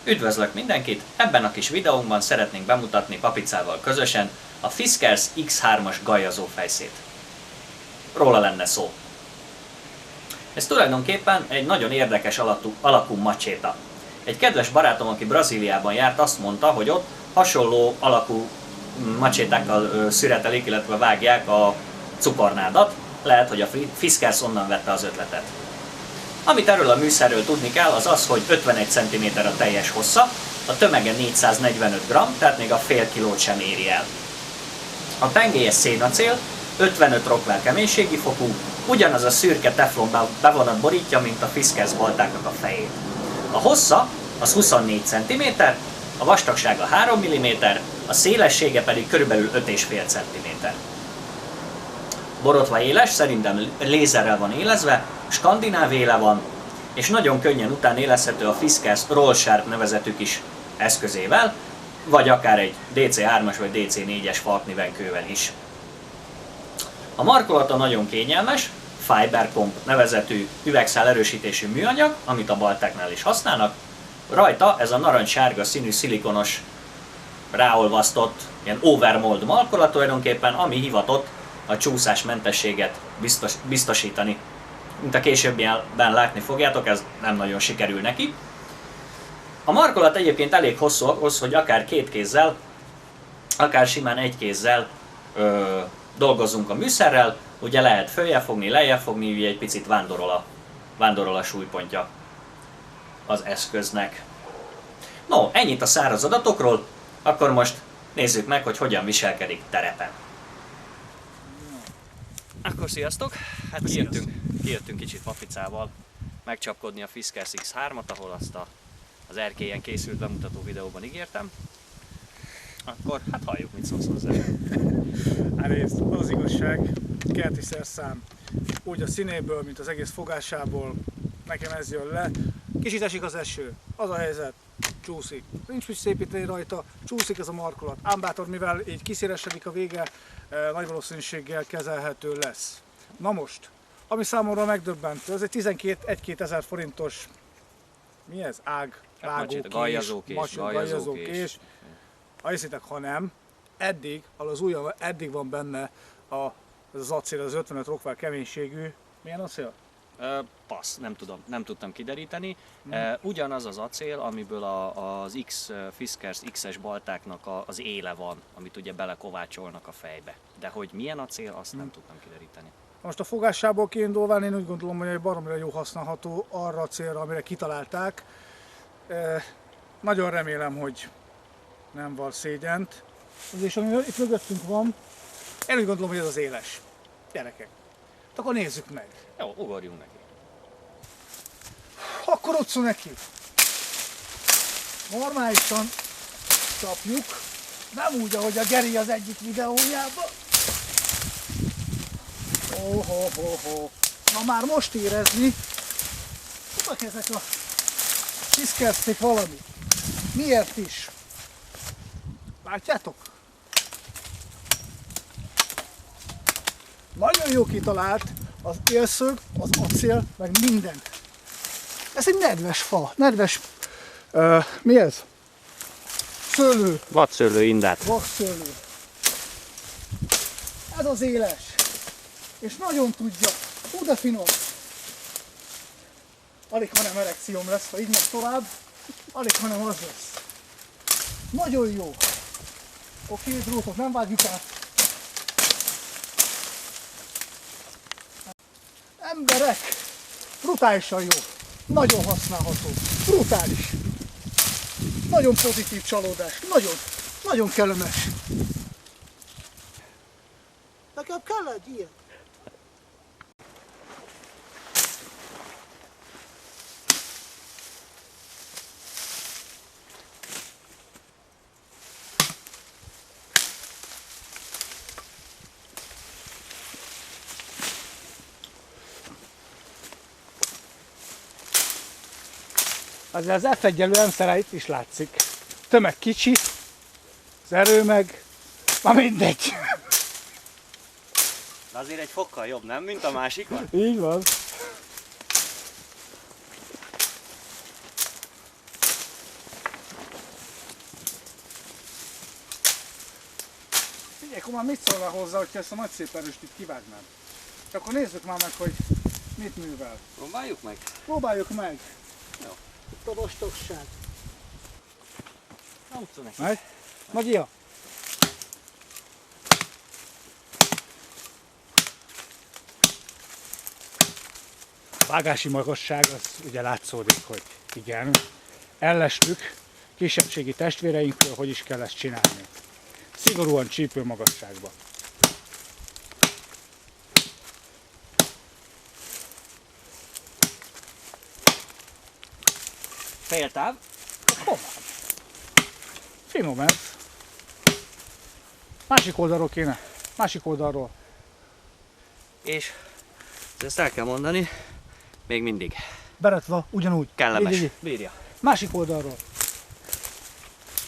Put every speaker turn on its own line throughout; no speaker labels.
Üdvözlök mindenkit! Ebben a kis videónkban szeretnénk bemutatni Papicával közösen a Fiskars X3-as gajazó fejszét. Róla lenne szó. Ez tulajdonképpen egy nagyon érdekes alakú macséta. Egy kedves barátom, aki Brazíliában járt, azt mondta, hogy ott hasonló alakú macsétákkal szüretelik, illetve vágják a cukornádat. Lehet, hogy a Fiskars onnan vette az ötletet. Amit erről a műszerről tudni kell, az az, hogy 51 cm a teljes hossza, a tömege 445 g, tehát még a fél kilót sem éri el. A pengélyes szénacél, 55 Rockwell keménységi fokú, ugyanaz a szürke teflon bevonat borítja, mint a Fiskars baltáknak a fejét. A hossza az 24 cm, a vastagsága 3 mm, a szélessége pedig körülbelül 5,5 cm. Borotva éles, szerintem lézerrel van élezve, skandináv éle van, és nagyon könnyen utánélezhető a Fiskars Roll Sharp nevezetű kis eszközével, vagy akár egy DC3-as vagy DC4-es farknivenkővel is. A markolata nagyon kényelmes, Fibercomp nevezetű üvegszál erősítésű műanyag, amit a baltáknál is használnak. Rajta ez a narancssárga színű szilikonos, ráolvasztott, ilyen overmold markolat tulajdonképpen, ami hivatott a csúszásmentességet biztosítani. Mint a későbbiben látni fogjátok, ez nem nagyon sikerül neki. A markolat egyébként elég hosszú ahhoz, hogy akár két kézzel, akár simán egy kézzel dolgozzunk a műszerrel. Ugye lehet följebb fogni, lejjebb fogni, ugye egy picit vándorol a súlypontja az eszköznek. No, ennyit a száraz adatokról, akkor most nézzük meg, hogy hogyan viselkedik terepen. Akkor sziasztok! Hát kijöttünk kicsit Papicával megcsapkodni a Fiskars X3-at, ahol azt az erkélyen készült bemutató videóban ígértem. Akkor hát halljuk, mit szólsz hozzá.
Hát nézd, az igazság, kerti szerszám, úgy a színéből, mint az egész fogásából, nekem ez jön le. Kicsit esik az eső, az a helyzet, csúszik. Nincs mit szépíteni rajta, csúszik ez a markolat. Ám bátor, mivel így kiszélesedik a vége, nagy valószínűséggel kezelhető lesz. Na most, ami számomra megdöbbentő, ez egy 12-1-2 ezer forintos, mi ez? Gajazókés. Hiszitek, ha nem, eddig van benne az acél, az 55 Rockwell keménységű, milyen acél?
Passz, nem tudtam kideríteni. Ugyanaz az acél, amiből az Fiskars X-es baltáknak az éle van, amit ugye belekovácsolnak a fejbe. De hogy milyen acél, azt nem tudtam kideríteni.
Most a fogásából kiindulván én úgy gondolom, hogy egy baromira jó használható arra a célra, amire kitalálták. Nagyon remélem, hogy nem val szégyent. És ami itt mögöttünk van, én úgy gondolom, hogy ez az éles. Gyerekek. Akkor nézzük meg.
Jó, ugorjunk neki.
Akkor utcú neki. Normálisan csapjuk. Nem úgy, ahogy a Geri az egyik videójában. Na már most érezni, tudnak ezek a Fiskarsték valami. Miért is? Látjátok? Nagyon jó kitalált az élszög, az acél, meg minden. Ez egy nedves fa, nedves, mi ez? Szőlő.
Vadszőlő indát.
Vadszőlő. Ez az éles. És nagyon tudja. De finom. Alig hanem erekcióm lesz, ha így megy tovább. Alig hanem az lesz. Nagyon jó. Oké, drótok, nem vágjuk át. Emberek, brutálisan jó. Nagyon használható. Brutális. Nagyon pozitív csalódás. Nagyon kellemes. Nekem kell egy ilyen. Azért az F1-elő M-szere itt is látszik. Tömeg kicsi, az erő meg, na mindegy.
De azért egy fokkal jobb, nem? Mint a másikon?
Így van. Akkor már mit szólnál hozzá, hogyha ezt a nagy szép erőst itt kivágnád? Akkor nézzük már meg, hogy mit művel.
Próbáljuk meg.
Próbáljuk meg.
Jó.
Itt a vastagság.
Na, utca neki.
Megy? Magia! A vágási magasság az ugye látszódik, hogy igen. Ellestük kisebbségi testvéreinkről, hogy is kell ezt csinálni. Szigorúan csípő magasságban.
Féltáv.
Hová? Finom ez. Másik oldalról kéne. Másik oldalról.
És ezt el kell mondani, még mindig
Beretva, ugyanúgy.
kellemes.
Így.
Bírja.
Másik oldalról.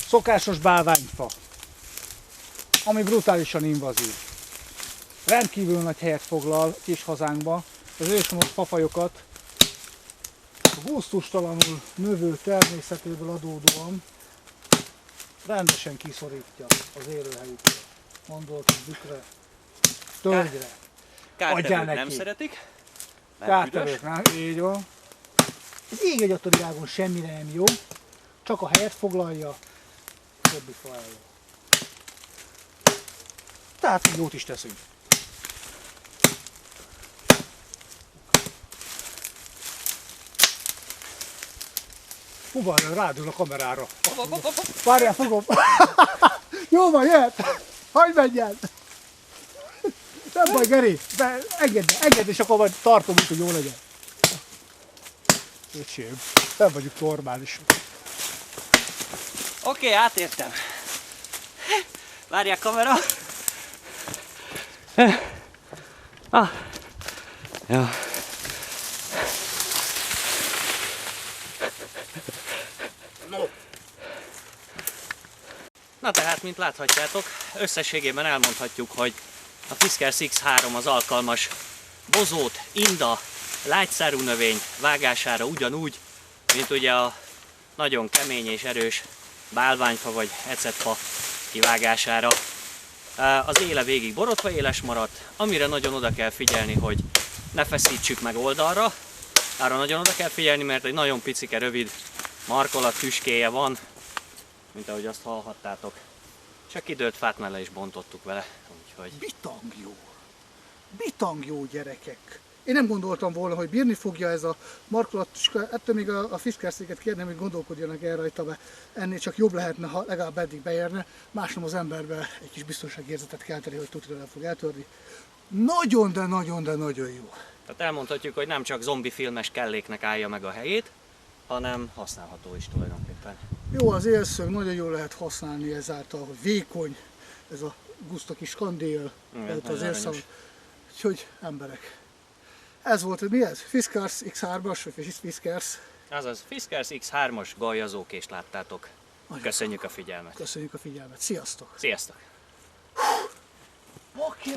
Szokásos bálványfa, ami brutálisan invazív. Rendkívül nagy helyet foglal kis hazánkba. Az őshonos fafajokat gusztustalanul növő természetéből adódóan rendesen kiszorítja az élőhelyükre. Gondolok bükre, tölgyre.
Kártevők nem
neki.
szeretik. mert büdös.
Kártevők, nem? Így van. Az ég egy a világon semmire nem jó, csak a helyet foglalja, a többi fa elő. Tehát jót is teszünk. Hú, várjál, rádül a kamerára. Várjál, fogom. Jó van, jöhet. Hagyd menjen. Nem baj, Geri. Engedd, és akkor majd tartom úgy, hogy jó legyen. Öcsém, nem vagyunk normálisak.
Oké, átértem. Várják kamera. Ah. Ja. Na tehát, mint láthatjátok, összességében elmondhatjuk, hogy a Fiskars X3 az alkalmas bozót, inda, lágyszárú növény vágására ugyanúgy, mint ugye a nagyon kemény és erős bálványfa vagy ecetfa kivágására. Az éle végig borotva éles maradt, amire nagyon oda kell figyelni, hogy ne feszítsük meg oldalra. Arra nagyon oda kell figyelni, mert egy nagyon picike, rövid markolat tüskéje van, mint ahogy azt hallhattátok. Csak kidőlt fát már le is bontottuk vele, úgyhogy...
Bitang jó. Bitang jó, gyerekek. Én nem gondoltam volna, hogy bírni fogja ez a markolat, ettől még a Fiskarséget kérném, hogy gondolkodjanak el rajta, mert ennél csak jobb lehetne, ha legalább eddig beérne. Másnom az emberbe egy kis biztonságérzetet kelteni, hogy tudja, nem fog eltörni. Nagyon, de nagyon jó.
Tehát elmondhatjuk, hogy nem csak zombi filmes kelléknek állja meg a helyét, hanem használható is tulajdonképpen.
Jó, az élszög nagyon jól lehet használni ezáltal, hogy vékony, ez a guszta kis kandél, előtt az élszám. Úgyhogy emberek. Ez volt, hogy mi ez? Fiskars X3-as, vagy Fiskars?
Azaz, Fiskars X3-as galjazókést láttátok. Köszönjük a figyelmet.
Köszönjük a figyelmet. Sziasztok!
Sziasztok!
Oké!